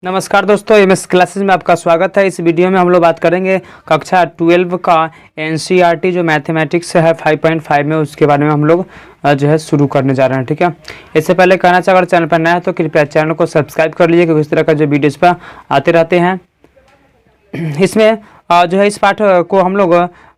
नमस्कार दोस्तों, MS classes में आपका स्वागत है। इस वीडियो में हम लोग बात करेंगे कक्षा 12 का एनसीईआरटी जो मैथमेटिक्स है 5.5 में, उसके बारे में हम लोग जो है शुरू करने जा रहे हैं। ठीक है, इससे पहले कहना चाहिए, अगर चैनल पर नया है तो कृपया चैनल को सब्सक्राइब कर लीजिए, क्योंकि इस तरह का जो वीडियोज़ पर आते रहते हैं। इसमें जो है इस पाठ को हम लोग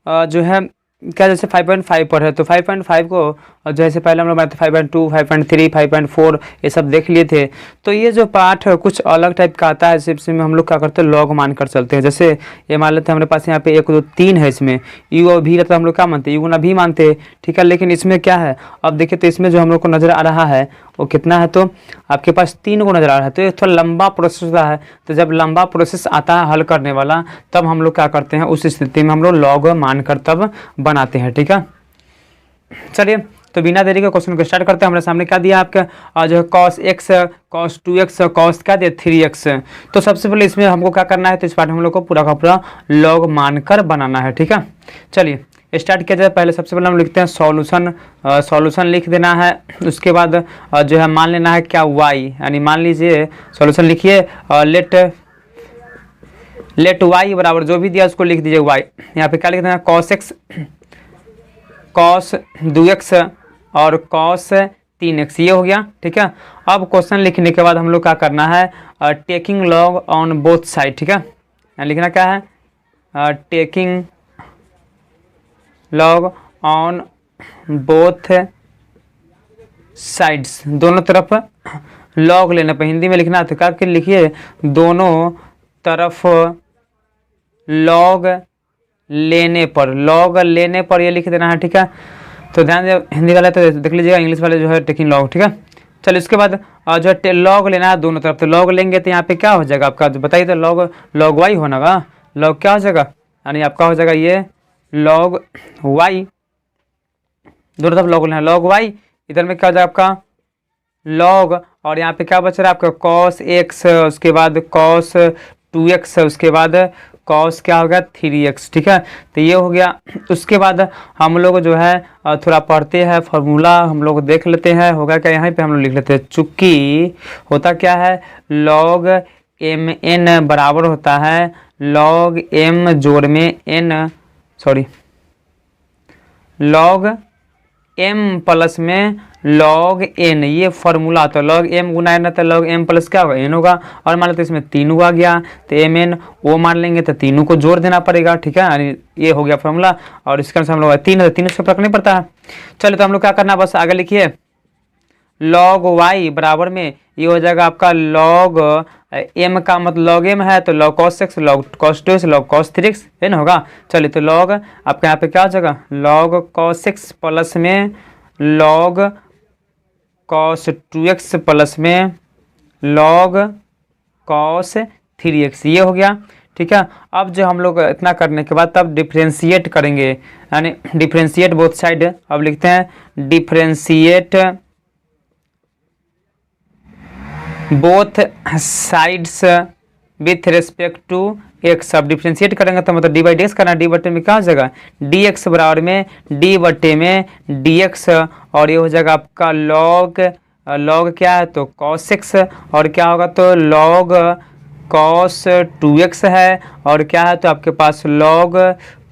जो है क्या जैसे 5.5 पर है तो 5.5 को जैसे पहले हम लोग 5.2, 5.3, 5.4 ये सब देख लिए थे। तो ये जो पाठ कुछ अलग टाइप का आता है, इसमें हम लोग क्या करते हैं, लॉग मान कर चलते हैं। जैसे ये मान लेते हैं हमारे पास यहाँ पे 1, 2, 3 है, इसमें यू और भी रहता है, हम लोग क्या मानते हैं, यू गुना भी मानते हैं। ठीक है, लेकिन इसमें क्या है, अब देखिए तो इसमें जो हम लोग को नज़र आ रहा है वो कितना है, तो आपके पास 3 को नज़र आ रहा है। तो ये थोड़ा लंबा प्रोसेस होता है। तो जब लंबा प्रोसेस आता है हल करने वाला, तब हम लोग क्या करते हैं, उस स्थिति में हम लोग लॉग मानकर तब बनाते हैं। ठीक है, चलिए तो बिना देरी के क्वेश्चन को स्टार्ट करते हैं। हमारे सामने क्या दिया आपका जो है cos x, cos 2x, cos क्या दिया 3x। तो सबसे पहले इसमें हमको क्या करना है, तो इस पाठ में हम लोग को पूरा का पूरा लॉग मानकर बनाना है। ठीक है, चलिए स्टार्ट किया जाए। पहले सबसे पहले हम लिखते हैं सॉल्यूशन लिख देना है। उसके बाद जो है मान लेना है क्या y, यानी मान लीजिए सॉल्यूशन लिखिए, लेट y बराबर जो भी दिया उसको लिख दीजिए y। यहाँ पे क्या लिख देना है, cos x, cos 2x और cos 3x, ये हो गया। ठीक है, अब क्वेश्चन लिखने के बाद हम लोग क्या करना है, taking log on both side. ठीक है, यहाँ लिखना क्या है, taking log on both sides, दोनों तरफ लॉग लेना पर हिंदी में लिखना है। तो क्या लिखिए, दोनों तरफ लॉग लेने पर ये लिख देना है। ठीक है, तो ध्यान दे, हिंदी वाले तो देख लीजिएगा, इंग्लिश वाले जो है टेकिंग लॉग। ठीक है, चलिए उसके बाद जो है लॉग लेना है दोनों तरफ। तो लॉग लेंगे तो यहाँ पे क्या हो जाएगा आपका, बताइए तो लॉग वाई होगा। लॉग क्या हो जाएगा, यानी आपका हो जाएगा ये लॉग वाई, दोनों तरफ लॉग लेना है, लॉग वाई। इधर में क्या हो जाएगा आपका लॉग, और यहाँ पे क्या बच रहा है आपका cos x, उसके बाद cos 2x, उसके बाद cos क्या हो गया 3x। ठीक है, तो ये हो गया। उसके बाद हम लोग जो है थोड़ा पढ़ते हैं, फार्मूला हम लोग देख लेते हैं। होगा क्या, यहाँ पे हम लोग लिख लेते हैं, चूंकि होता क्या है, log mn बराबर होता है log m जोड़ में n, sorry log m plus में log n, ये फार्मूला। तो log m गुना n, तो log m प्लस क्या होगा n होगा। और मान लेते इसमें 3 आ गया तो mn वो मान लेंगे, तो तीनों को जोड़ देना पड़ेगा। ठीक है, यानी ये हो गया फार्मूला। और इसके अनुसार हम लोग 3 से फर्क नहीं पड़ता है। चलो तो हम लोग क्या करना, बस आगे लिखिए, log y बराबर में ये हो जाएगा आपका log m का मतलब log m है तो log cos x, log cos 2x, log cos 3x है ना होगा। चलिए तो log आपके यहाँ पे क्या हो जाएगा, log cos x प्लस में log cos 2x प्लस में log cos 3x, ये हो गया। ठीक है, अब जो हम लोग इतना करने के बाद तब डिफ्रेंशिएट करेंगे, यानी डिफ्रेंशिएट बोथ साइड। अब लिखते हैं differentiate both sides with respect to x। अब डिफ्रेंशिएट करेंगे तो मतलब डी बाई डी एक्स करना, डी बटे में क्या हो जाएगा डी एक्स बराबर में डी बटे में डी एक्स, और ये हो जाएगा आपका लॉग क्या है तो cos x, और क्या होगा तो log cos 2x है, और क्या है तो आपके पास log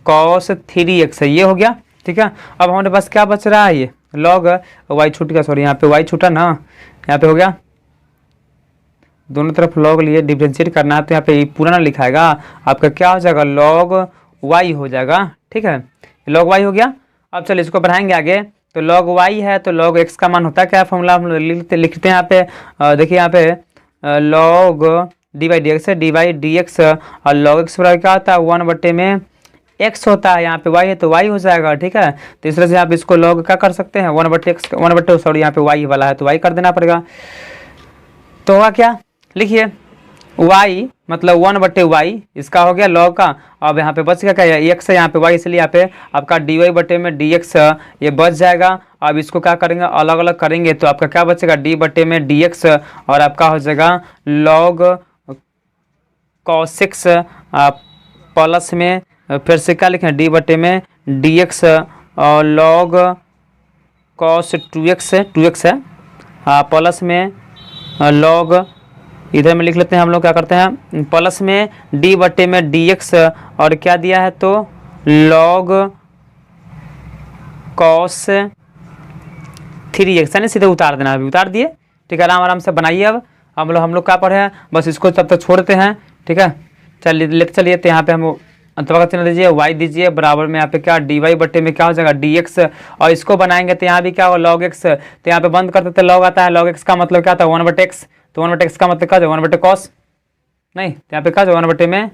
cos 3x है, ये हो गया। ठीक है, अब हमारे पास क्या बच रहा है, ये log y छूट गया, सॉरी यहाँ पे y छूटा ना, यहाँ पे हो गया, दोनों तरफ लॉग लिए डिफ्रेंशिएट करना है। तो यहाँ पे पूरा ना लिखाएगा, आपका क्या हो जाएगा लॉग वाई हो जाएगा। ठीक है, लॉग वाई हो गया। अब चलिए इसको बढ़ाएंगे आगे। तो लॉग वाई है तो लॉग एक्स का मान होता है क्या, फॉर्मूला हम लिखते हैं यहाँ पे, देखिए यहाँ पे log D by d x है, डी बाई डी एक्स, और लॉग एक्स बराबर क्या होता है 1 बटे में x होता है। यहाँ पे y है तो y हो जाएगा। ठीक है, तो इस तरह से आप इसको लॉग क्या कर सकते हैं 1 बटे x, 1 बटे सॉरी यहाँ पे y वाला है तो y कर देना पड़ेगा। तो होगा क्या, लिखिए y मतलब 1 बटे y, इसका हो गया लॉग का। अब यहाँ पे बच गया क्या, x है यहाँ पे y, इसलिए यहाँ पे आपका dy बटे में dx ये बच जाएगा। अब इसको क्या करेंगे, अलग अलग करेंगे तो आपका क्या बचेगा d बटे में dx, और आपका हो जाएगा log cos x प्लस में फिर से क्या लिखें d बटे में dx, और log cos 2x है प्लस में log इधर में लिख लेते हैं हम लोग, क्या करते हैं प्लस में डी बटे में डी एक्स और क्या दिया है तो लॉग कॉस 3x, यानी सीधे उतार देना, अभी उतार दिए। ठीक है, आराम आराम से बनाइए। अब हम लोग क्या पढ़े हैं, बस इसको तब तक छोड़ते हैं। ठीक है, चलिए लेते चलिए। तो यहाँ पे हम अंतर्गत चिन्ह दीजिए, y दीजिए बराबर में यहाँ पे क्या dy बटे में क्या हो जाएगा dx, और इसको बनाएंगे तो यहाँ भी क्या होगा log x। तो यहाँ पे बंद करते थे log आता है, log x का मतलब क्या था 1/x, तो 1/x का मतलब क्या 1 बटे कॉस, नहीं तो यहाँ पे क्या 1 बटे में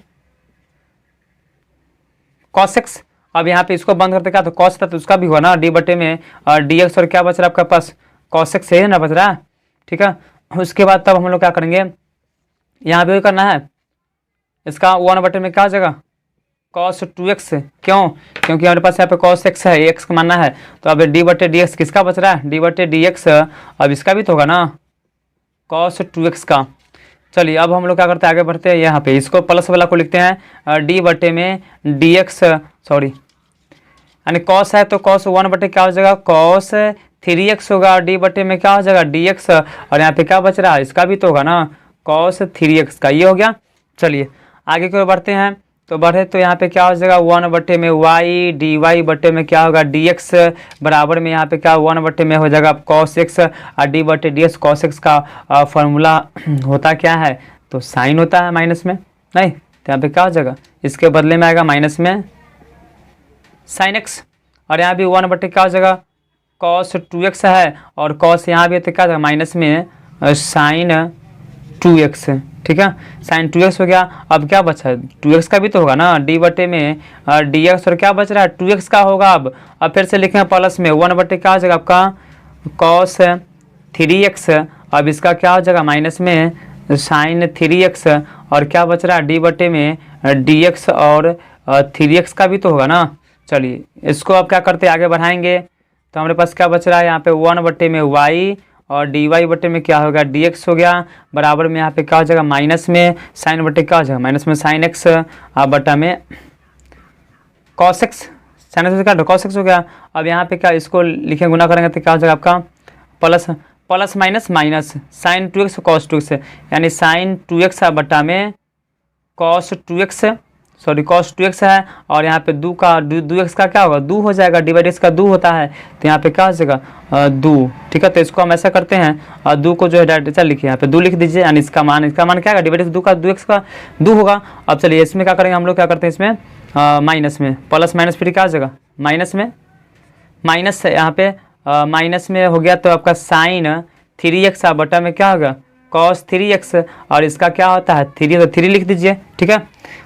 cos x। अब यहाँ पे इसको बंद करते क्या तो cos था, तो उसका भी हुआ ना d बटे में dx, और क्या बच रहा है आपका पास cos x है ना बच रहा है। ठीक है, उसके बाद तब हम लोग क्या करेंगे, यहाँ पे करना है इसका 1 बटे में क्या हो जाएगा cos 2x, क्यों, क्योंकि हमारे पास यहाँ पे cos x है, x का मानना है। तो अब d बटे dx किसका बच रहा है, d बटे dx, अब इसका भी तो होगा ना cos 2x का। चलिए अब हम लोग क्या करते हैं, आगे बढ़ते हैं। यहाँ पे इसको प्लस वाला को लिखते हैं d बटे में dx, सॉरी यानी cos है तो cos 1 बटे क्या हो जाएगा cos 3x होगा, d बटे में क्या हो जाएगा dx, और यहाँ पे क्या बच रहा है इसका भी तो होगा ना cos 3x का, ये हो गया। चलिए आगे की ओर बढ़ते हैं। तो बढ़े तो यहाँ पे क्या हो जाएगा 1 बटे में y, dy बटे में क्या होगा dx बराबर में यहाँ पे क्या 1 बटे में हो जाएगा cos x, और d बटे ds cos x का फॉर्मूला होता क्या है तो साइन होता है माइनस में, नहीं तो यहाँ पे क्या हो जाएगा इसके बदले में आएगा माइनस में साइन x, और यहाँ भी 1 बटे क्या हो जाएगा cos 2x है, और cos यहाँ भी है तो क्या होगा माइनस में साइन 2x। ठीक है, साइन 2x हो गया। अब क्या बचा है 2x का भी तो होगा ना d बटे में dx, और क्या बच रहा है 2x का होगा। अब फिर से लिखें प्लस में 1 बटे क्या हो जाएगा आपका cos 3x, अब इसका क्या हो जाएगा माइनस में साइन 3x, और क्या बच रहा है d बटे में dx, और 3x का भी तो होगा ना। चलिए इसको अब क्या करते हैं आगे बढ़ाएंगे। तो हमारे पास क्या बच रहा है यहाँ पे 1 बटे में y, और dy बटे में क्या होगा dx हो गया, बराबर में यहाँ पे क्या हो जाएगा माइनस में साइन बटे क्या हो जाएगा माइनस में साइन x, बटा में cos x, साइन x का cos x हो गया। अब यहाँ पे क्या इसको लिखें गुना करेंगे तो क्या हो जाएगा आपका plus plus minus minus sine 2x cos 2x, यानी साइन 2x बटा में cos 2x, sorry cos 2x है, और यहाँ पे दो x का क्या होगा दो हो जाएगा, डिवाइड x का दो होता है, तो यहाँ पे क्या हो जाएगा दो। ठीक है, तो इसको हम ऐसा करते हैं दो को जो है डायरेक्ट लिखिए, यहाँ पे दो लिख दीजिए, यानी इसका मान क्या होगा डिवाइड दो का दो x का दो होगा। अब चलिए इसमें क्या करेंगे हम लोग, क्या करते हैं इसमें माइनस में प्लस माइनस फिर क्या हो जाएगा माइनस में माइनस, यहाँ पे माइनस में हो गया तो आपका साइन 3x बटा में क्या होगा cos 3x, और इसका क्या होता है 3, तो 3 लिख दीजिए। ठीक है,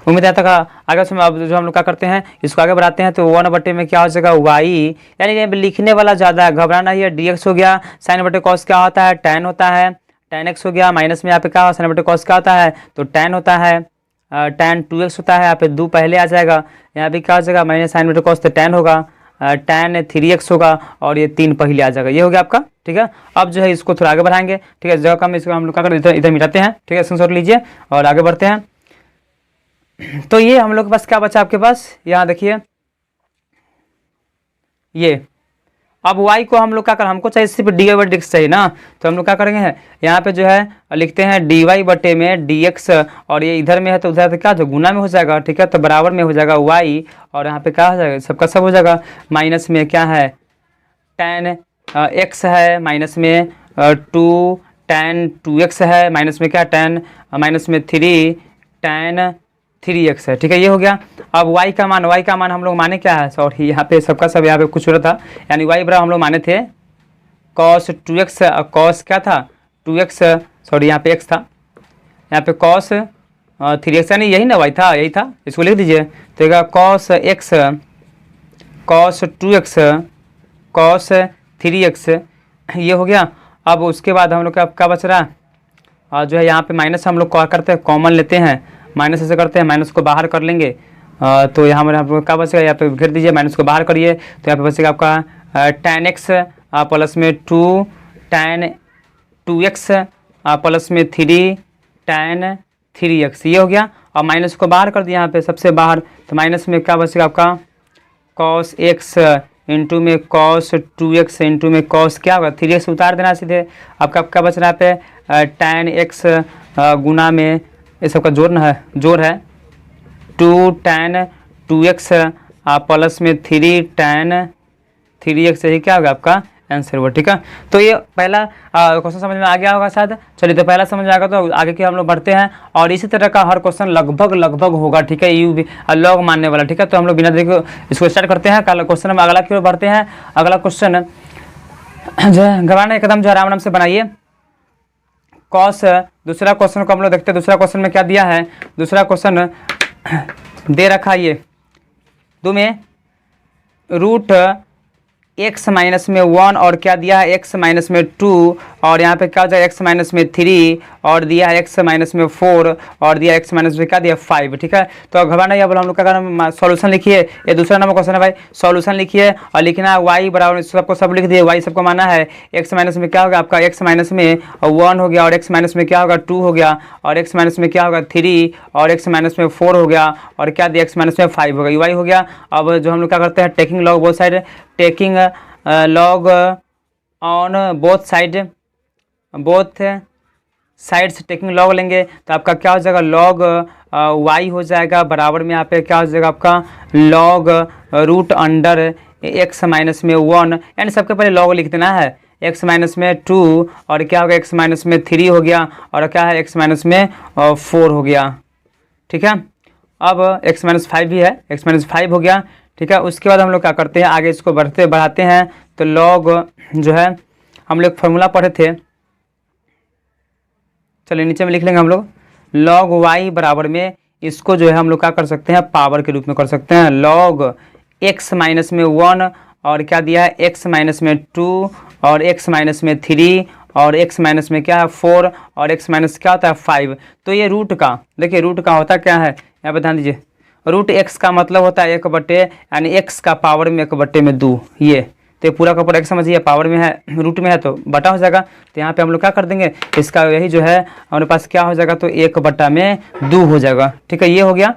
उम्मीद है तक आगे उसमें अब जो हम लोग क्या करते हैं इसको आगे बढ़ाते हैं। तो 1 बटे में क्या हो जाएगा y, यानी लिखने वाला ज़्यादा है, घबराना ही है। dx हो गया, साइन बटे cos क्या होता है tan होता है, tan x हो गया, माइनस में यहाँ पे क्या साइन बटे cos क्या होता है तो tan होता है, tan 2x होता है, यहाँ पे 2 पहले आ जाएगा, यहाँ पे क्या हो जाएगा माइनस साइन बटे cos तो tan होगा, tan 3x होगा, और ये 3 पहले आ जाएगा, ये हो गया आपका। ठीक है, अब जो है इसको थोड़ा आगे बढ़ाएंगे। ठीक है, इस जगह का इसको हम लोग क्या करें इधर मिटाते हैं। ठीक है, स्क्रीनशॉट लीजिए और आगे बढ़ते हैं। तो ये हम लोग के पास क्या बचा आपके पास, यहाँ देखिए ये अब y को हम लोग क्या करें, हमको चाहिए सिर्फ dy बटे dx चाहिए ना, तो हम लोग क्या करेंगे यहाँ पे जो है लिखते हैं dy बटे में dx, और ये इधर में है तो उधर क्या जो गुना में हो जाएगा। ठीक है, तो बराबर में हो जाएगा y, और यहाँ पे क्या हो जाएगा सबका सब हो जाएगा, माइनस में क्या है tan x है, माइनस में 2 tan 2x है, माइनस में क्या tan माइनस में 3 tan 3x है। ठीक है, ये हो गया। अब y का मान हम लोग माने क्या है, सॉरी यहाँ पे सबका सब यहाँ पे कुछ हो रहा था, यानी y बराबर हम लोग माने थे cos 2x, cos क्या था 2x, सॉरी यहाँ पे x था, यहाँ पे cos 3x, यानी यही ना y था, यही था, इसको लिख दीजिए। तो ये cos x cos 2x cos 3x, ये हो गया। अब उसके बाद हम लोग का क्या बच रहा है जो है यहाँ पे माइनस हम लोग क्या करते हैं कॉमन लेते हैं, माइनस ऐसे करते हैं, माइनस को बाहर कर लेंगे तो यहाँ पर आपको क्या बचेगा, यहाँ पे घेर दीजिए, माइनस को बाहर करिए तो यहाँ पे बचेगा आपका tan x प्लस में 2 tan 2x प्लस में 3 tan 3x, ये हो गया। और माइनस को बाहर कर दिया यहाँ पे सबसे बाहर, तो माइनस में क्या बचेगा आपका cos x इंटू में कॉस 2x इंटू में कॉस क्या होगा 3x उतार देना सीधे। आपका क्या बच रहा है पे tan x गुना में ये सबका जोड़ है 2 tan 2x प्लस में 3 tan 3x यही क्या होगा आपका आंसर हुआ। ठीक है, तो ये पहला क्वेश्चन समझ में आ गया होगा शायद। चलिए तो पहला समझ में आ गया तो आगे के हम लोग बढ़ते हैं और इसी तरह का हर क्वेश्चन लगभग होगा। ठीक है, यू भी लॉग मानने वाला। ठीक है, तो हम लोग बिना देखे इसको स्टार्ट करते हैं। कल क्वेश्चन में अगला की ओर बढ़ते हैं। अगला क्वेश्चन जो है घबराना एकदम जो आराम से बनाइए। कॉस दूसरा क्वेश्चन को हम लोग देखते हैं। दूसरा क्वेश्चन में क्या दिया है, दूसरा क्वेश्चन दे रखा है ये दो में रूट x माइनस में 1 और क्या दिया है x माइनस में 2 और यहाँ पे क्या हो जाएगा x माइनस में 3 और दिया है x माइनस में 4 और दिया x माइनस में क्या दिया 5। ठीक है, तो घबराना या बोला हम लोग क्या करना सॉल्यूशन लिखिए। ये दूसरा नंबर क्वेश्चन है भाई, सॉल्यूशन लिखिए और लिखना है y बराबर सबको सब लिख दिए। y सबको माना है x माइनस में क्या होगा आपका x माइनस में 1 हो गया और x माइनस में क्या होगा 2 हो गया और x माइनस में क्या होगा 3 और x माइनस में 4 हो गया और क्या दिया x माइनस में 5 होगा, y हो गया। अब जो हम लोग क्या करते हैं taking log both side, taking log on both sides taking log लेंगे तो आपका क्या हो जाएगा लॉग y हो जाएगा बराबर में यहाँ पे क्या हो जाएगा आपका log root under x minus में 1 यानी सबके पहले लॉग लिख देना है x माइनस में 2 और क्या होगा x माइनस में 3 हो गया और क्या है x माइनस में 4 हो गया। ठीक है, अब x माइनस 5 भी है, x माइनस 5 हो गया। ठीक है, उसके बाद हम लोग क्या करते हैं आगे इसको बढ़ाते हैं तो लॉग जो है हम लोग फॉर्मूला पढ़े थे, चलिए नीचे में लिख लेंगे हम लोग लॉग y बराबर में इसको जो है हम लोग क्या कर सकते हैं पावर के रूप में कर सकते हैं लॉग x माइनस में 1 और क्या दिया है x माइनस में 2 और x माइनस में 3 और x माइनस में क्या है 4 और x माइनस क्या होता है 5। तो ये रूट का देखिए रूट का होता क्या है यहाँ पे ध्यान दीजिए, रूट x का मतलब होता है 1/, यानी x का पावर में 1/2 ये तो पूरा का पूरा x समझिए पावर में है रूट में है तो बटा हो जाएगा। तो यहाँ पे हम लोग क्या कर देंगे इसका यही जो है हमारे पास क्या हो जाएगा तो 1/2 हो जाएगा। ठीक है, ये हो गया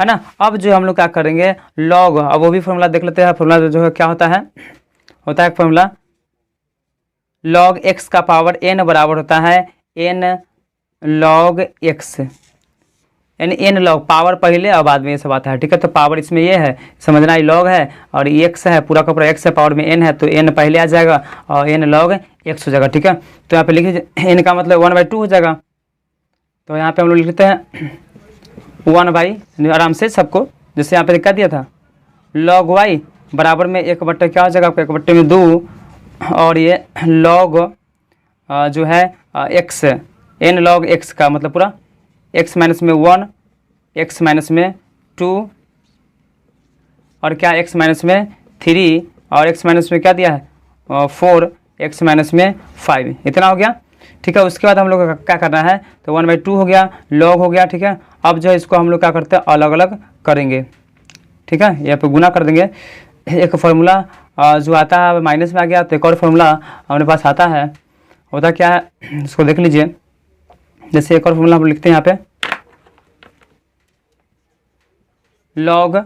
है ना। अब जो हम लोग क्या करेंगे लॉग, अब वो भी फॉर्मूला देख लेते हैं। फॉर्मूला जो है क्या होता है फॉर्मूला लॉग x का पावर n बराबर होता है n लॉग x, यानी n लॉग पावर पहले और बाद में ये सब आता है। ठीक है, तो पावर इसमें ये है समझना, ये लॉग है और ये x है पूरा का पूरा x है पावर में n है तो n पहले आ जाएगा और n लॉग x हो जाएगा। ठीक है, तो यहाँ पे लिख लीजिए n का मतलब 1/2 हो जाएगा। तो यहाँ पे हम लोग लिख लेते हैं 1 आराम से सबको, जैसे यहाँ पे क्या दिया था लॉग y बराबर में 1/, क्या हो जाएगा आपका 1/2 और ये लॉग जो है x n लॉग x का मतलब पूरा x माइनस में 1 x माइनस में 2 और क्या x माइनस में 3 और x माइनस में क्या दिया है 4 x माइनस में 5, इतना हो गया। ठीक है, उसके बाद हम लोग क्या करना है तो 1/2 हो गया लॉग हो गया। ठीक है, अब जो है इसको हम लोग क्या करते हैं अलग अलग करेंगे। ठीक है, यहाँ पे गुना कर देंगे। एक फार्मूला जो आता है माइनस में आ गया तो एक और फार्मूला हमारे पास आता है, होता क्या है इसको देख लीजिए। जैसे एक और फॉर्मूला हम लिखते हैं यहाँ पे लॉग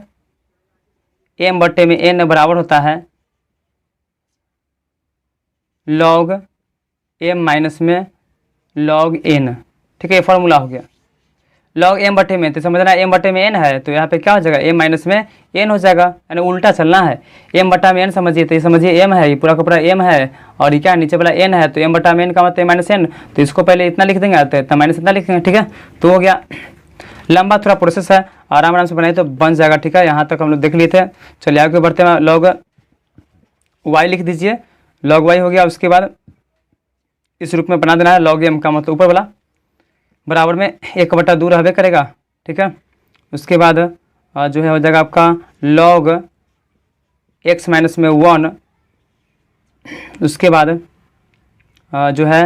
m/n बराबर होता है लॉग m माइनस में लॉग n। ठीक है, ये फार्मूला हो गया लॉग m/में, तो समझना m/n है तो यहाँ पे क्या हो जाएगा m माइनस में n हो जाएगा, यानी उल्टा चलना है m/n समझिए। तो ये समझिए m है, ये पूरा का पूरा m है और ये क्या नीचे वाला n है तो m/n का मतलब -n, तो इसको पहले इतना लिख देंगे तो इतना माइनस इतना लिख देंगे। ठीक है, तो हो गया। लंबा थोड़ा प्रोसेस है, आराम से बनाइए तो बन जाएगा। ठीक है, यहाँ तक हम लोग देख लिए थे। चलिए आगे बढ़ते हैं, लॉग y लिख दीजिए, लॉग y हो गया। उसके बाद इस रूप में बना देना है लॉग m का मतलब ऊपर वाला बराबर में 1/2 रहबे करेगा। ठीक है, उसके बाद जो है हो जाएगा आपका लॉग x माइनस में 1, उसके बाद जो है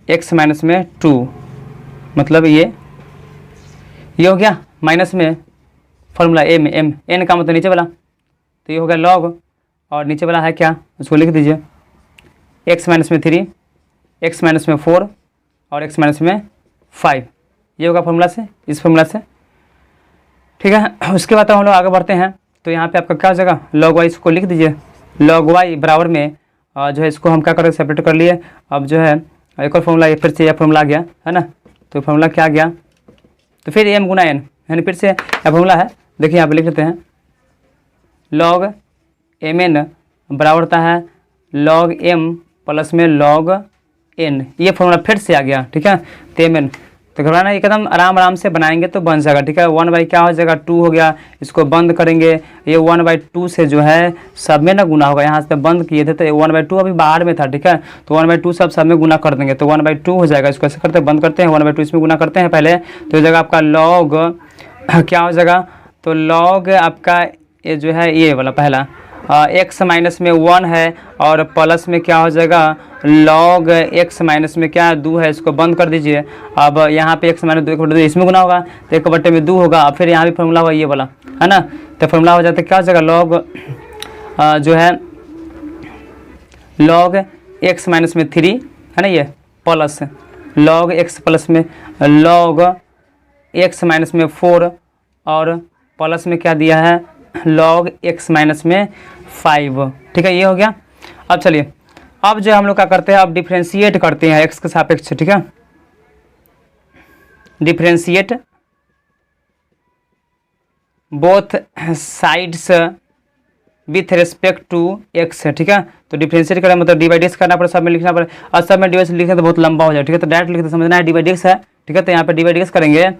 x माइनस में 2 मतलब ये हो गया माइनस में फॉर्मूला m n का मतलब नीचे वाला, तो ये हो गया लॉग और नीचे वाला है क्या उसको लिख दीजिए x माइनस में 3 x माइनस में 4 और x माइनस में 5, ये होगा फॉर्मूला से इस फॉर्मूला से। ठीक है, उसके बाद हम लोग आगे बढ़ते हैं तो यहाँ पे आपका क्या हो जाएगा लॉग वाइज को लिख दीजिए log y बराबर में जो है इसको हम क्या करें, सेपरेट कर लिए। अब जो है एक और फॉर्मूला, फिर से यह फॉर्मूला आ गया है ना, तो फॉर्मूला क्या आ गया, तो फिर m गुना n, यानी फिर से यह फॉर्मूला है, देखिए यहाँ पे लिख लेते हैं log mn बराबर होता है log m प्लस में log n, ये फॉर्मूला फिर से आ गया, ठीक है। तो mn तो घबराना, एकदम आराम आराम से बनाएंगे तो बन जाएगा, ठीक है। 1/, क्या हो जाएगा 2 हो गया, इसको बंद करेंगे, ये 1/2 से जो है सब में ना गुना होगा, यहाँ से बंद किए थे तो 1/2 अभी बाहर में था, ठीक है। तो 1/2 सब में गुना कर देंगे तो 1/2 हो जाएगा, इसको ऐसे करते हैं, बंद करते हैं, 1/2 इसमें गुना करते हैं पहले, तो हो जाएगा आपका log क्या हो जाएगा, तो log आपका ये जो है ये वाला पहला x माइनस में 1 है और प्लस में क्या हो जाएगा log x माइनस में क्या 2 है, इसको बंद कर दीजिए। अब यहाँ पे x माइनस 2 इसमें गुना होगा तो 1/2 होगा, अब फिर यहाँ भी फॉर्मूला होगा ये वाला, है ना। तो फॉर्मूला हो जाता है क्या हो जाएगा log जो है log x माइनस में 3 है ना, ये प्लस log x प्लस में log x माइनस में 4 और प्लस में क्या दिया है log x माइनस में 5, ठीक है, ये हो गया। अब चलिए अब जो हम लोग क्या करते हैं, अब डिफ्रेंशिएट करते हैं x के सापेक्ष, ठीक है। Differentiate both sides with respect to x, ठीक है। तो डिफ्रेंशिएट करें मतलब डिवाइड करना पड़े, सब में लिखना पड़े, और सब में डिवाइड लिखना तो बहुत लंबा हो जाए, ठीक है। तो डायरेक्ट लिखते समझना है डिवाइड है, ठीक है। तो यहाँ पे डिवाइड करेंगे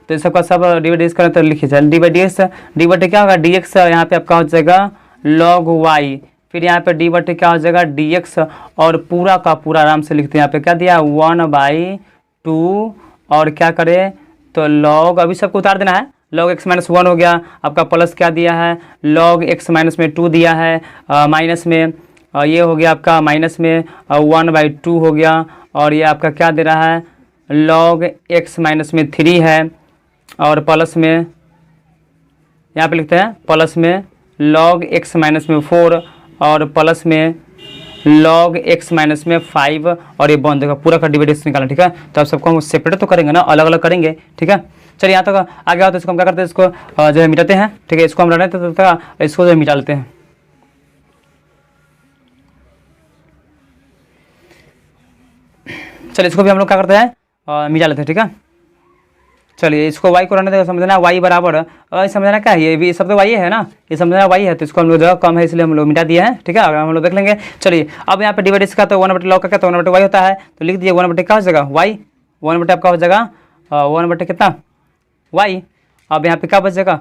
तो सबका सब डिवाइड करें तो लिखिए चल डिवाइड क्या होगा dx, यहाँ पे आपका हो जाएगा log y, फिर यहाँ पे डिवाइड क्या हो जाएगा dx, और पूरा का पूरा आराम से लिखते हैं, यहाँ पे क्या दिया 1/2 और क्या करें तो log, अभी सबको उतार देना है, log x माइनस 1 हो गया आपका, प्लस क्या दिया है log x माइनस में 2 दिया है, माइनस में ये हो गया आपका माइनस में 1/2 हो गया, और ये आपका क्या दे रहा है log x माइनस में 3 है, और प्लस में यहाँ पे लिखते हैं प्लस में log x माइनस में 4 और प्लस में log x माइनस में 5, और ये बंद होगा, पूरा का डिवाइडेशन निकालना, ठीक है। तो आप सबको हम सेपरेट तो करेंगे ना, अलग अलग करेंगे, ठीक है। चलिए यहाँ तक आगे आओ, तो इसको हम क्या करते हैं, इसको जो है मिटाते हैं, ठीक है। इसको हम रहने तो इसको जो है मिटा लेते हैं। चलिए इसको भी हम लोग क्या करते हैं मिटा लेते हैं, ठीक है। चलिए इसको y को रहने दें, समझना y बराबर समझना क्या है, ये भी सब तो y है ना, ये समझना y है, तो इसको हम लोग जगह कम है इसलिए हम लोग मिटा दिए हैं, ठीक है। हम लोग देख लेंगे। चलिए अब यहाँ पे डिवाइड इसका तो 1/log का क्या, तो 1/y होता है, तो लिख दिए 1/, क्या हो जाएगा y, 1/, आपका हो जाएगा 1/, कितना y। अब यहाँ पे क्या बचेगा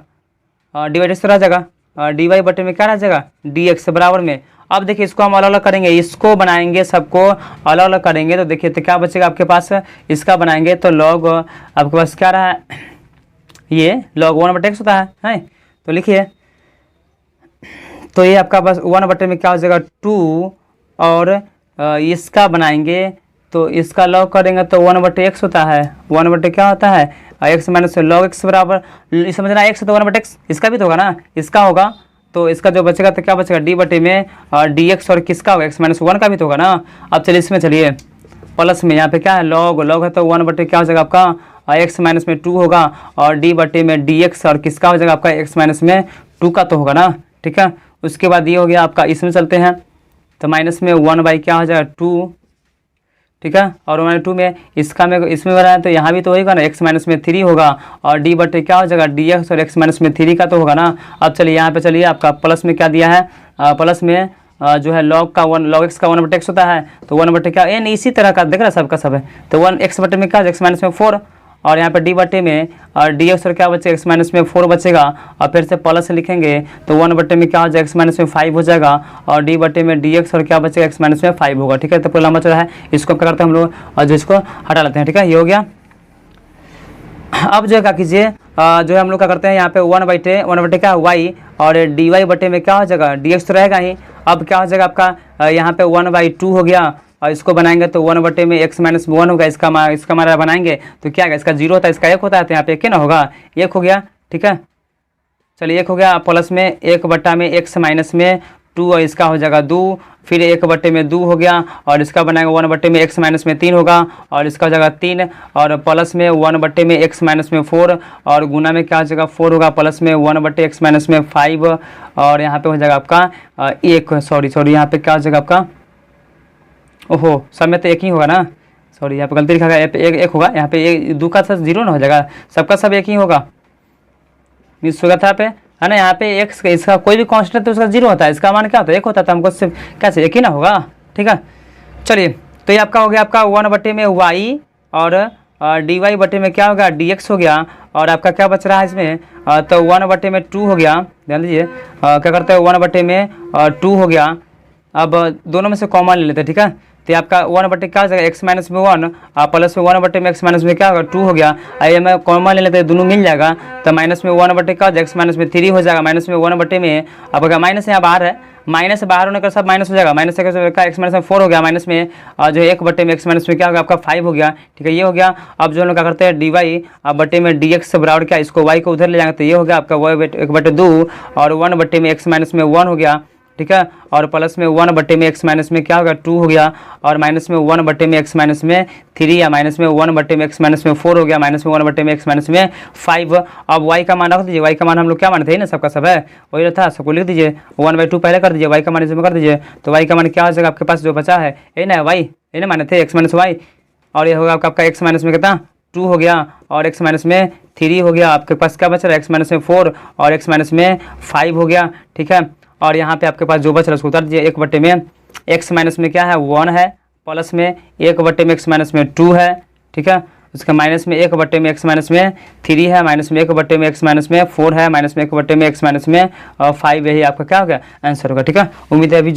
डिवाइड इस तरह जाएगा, dy बटे में क्या रह जाएगा dx बराबर में। अब देखिए इसको हम अलग अलग करेंगे, इसको बनाएंगे सबको अलग अलग करेंगे, तो देखिए तो क्या बचेगा आपके पास, इसका बनाएंगे तो log आपके पास क्या रहा है, ये log 1/x होता है, तो लिखिए तो ये आपका बस 1/, में क्या हो जाएगा 2, और इसका बनाएंगे तो इसका log करेंगे तो 1/x होता है, 1/, क्या होता है x माइनस log x बराबर, समझना x तो 1/x, इसका भी तो होगा ना, इसका होगा, तो इसका जो बचेगा तो क्या बचेगा d बटे में dx, और किसका होगा x माइनस 1 का भी तो होगा ना। अब चलिए इसमें चलिए प्लस में यहाँ पे क्या है log है, तो 1/, क्या हो जाएगा आपका x माइनस में 2 होगा, और d बटे में dx, और किसका हो जाएगा आपका x माइनस में 2 का तो होगा ना, ठीक है। उसके बाद ये हो गया आपका, इसमें चलते हैं तो माइनस में 1/, क्या हो जाएगा 2, ठीक है। और 1/2 में इसका में इसमें बना है तो यहाँ भी तो होगा ना, x माइनस में 3 होगा, और d बटे क्या हो जाएगा dx, और x माइनस में 3 का तो होगा ना। अब चलिए यहाँ पे चलिए आपका प्लस में क्या दिया है, प्लस में जो है log x का 1/x होता है, तो 1/, क्या यानी इसी तरह का देख रहा सबका सब है, तो 1x बटे में क्या x माइनस में 4, और यहाँ पे d बटे में और dx, और क्या बचेगा x माइनस में 4 बचेगा, और फिर से प्लस से लिखेंगे तो 1/, में क्या हो जाएगा x माइनस में 5 हो जाएगा, और d बटे में dx, और क्या बचेगा x माइनस में 5 होगा, ठीक है। तो पूरा लंबा चला है, इसको क्या करते हैं हम लोग, और जो इसको हटा लेते हैं, ठीक है, ये हो गया। अब जो है क्या कीजिए, जो है हम लोग क्या करते हैं यहाँ पे 1/, क्या y, और dy बटे में क्या हो जाएगा dx तो रहेगा ही। अब क्या हो जाएगा आपका यहाँ पे 1/2 हो गया, और इसको बनाएंगे तो 1/, में x माइनस 1 होगा, इसका हमारा बनाएंगे तो क्या है, इसका 0 होता है, इसका 1 होता है, तो यहाँ पे 1 ना होगा, 1 हो गया, ठीक है। चलिए 1 हो गया, प्लस में 1/, में x माइनस में 2, और इसका हो जाएगा 2, फिर 1/2 हो गया, और इसका बनाएगा 1/x माइनस में 3 होगा, और इसका हो जाएगा 3, और प्लस में 1/x माइनस में 4, और गुना में क्या हो जाएगा 4 होगा, प्लस में 1/x माइनस में 5, और यहाँ पे हो जाएगा आपका एक, सॉरी यहाँ पे क्या हो जाएगा आपका, ओहो सब में तो एक ही होगा ना, सॉरी यहाँ पे गलती लिखा गया, एक होगा, यहाँ पे एक 2 का सब 0 ना हो जाएगा, सबका सब एक ही होगा, मिस होगा था यहाँ पे, है ना। यहाँ पे x इसका कोई भी कांस्टेंट तो उसका 0 होता है, इसका मान क्या होता है 1 होता है, तो हमको सिर्फ कैसे एक ही ना होगा, ठीक है। चलिए तो ये आपका हो गया आपका 1/y और dy/में क्या होगा dx हो गया, और आपका क्या बच रहा है इसमें, तो 1/2 हो गया, ध्यान दीजिए क्या करते हैं 1/2 हो गया। अब दोनों में से कॉमन ले लेते हैं, ठीक है। तो आपका 1/, क्या हो जाएगा x माइनस में 1, प्लस में 1/में x माइनस में क्या होगा 2 हो गया, आइए मैं कॉमन ले लेते हैं, दोनों मिल जाएगा, तो माइनस में 1/, क्या हो जाएगा x माइनस में 3 हो जाएगा, माइनस में 1/, में आपका माइनस यहाँ बाहर है, माइनस बाहर होने का सब माइनस हो जाएगा, माइनस का x माइनस में 4 हो गया, माइनस में जो 1/में x माइनस में क्या होगा आपका 5 हो गया, ठीक है, ये हो गया। अब जो हम लोग क्या करते हैं dy में dx बराबर क्या, इसको y को उधर ले जाएंगे, तो ये हो गया आपका 1/2, और 1/में x माइनस में 1 हो गया, ठीक है, और प्लस में 1/में x माइनस में क्या होगा 2 हो गया, और माइनस में 1/में x माइनस में 3, या माइनस में 1/में x माइनस में 4 हो गया, माइनस में 1/में x माइनस में 5। अब y का मान रख दीजिए, y का मान हम लोग क्या मानते हैं ना, सबका सब है वही रहता है, सबको लिख दीजिए, 1/2 पहले कर दीजिए, y का मान इसमें कर दीजिए, तो y का मान क्या हो जाएगा आपके पास जो बचा है ये ना y, ये ना माने थे x माइनस y, और ये होगा आपका x माइनस में कितना 2 हो गया, और x माइनस में 3 हो गया, आपके पास क्या बच रहा है x माइनस में 4 और x माइनस में 5 हो गया, ठीक है। और यहाँ पे आपके पास जो बच रहा है उसको उतार दीजिए, 1/में x माइनस में क्या है 1 है, प्लस में 1/में x माइनस में 2 है, ठीक है, उसका माइनस में 1/में x माइनस में 3 है, माइनस में 1/में x माइनस में 4 है, माइनस में 1/में x माइनस में 5, यही आपका क्या हो गया आंसर होगा, ठीक है। उम्मीद है अभी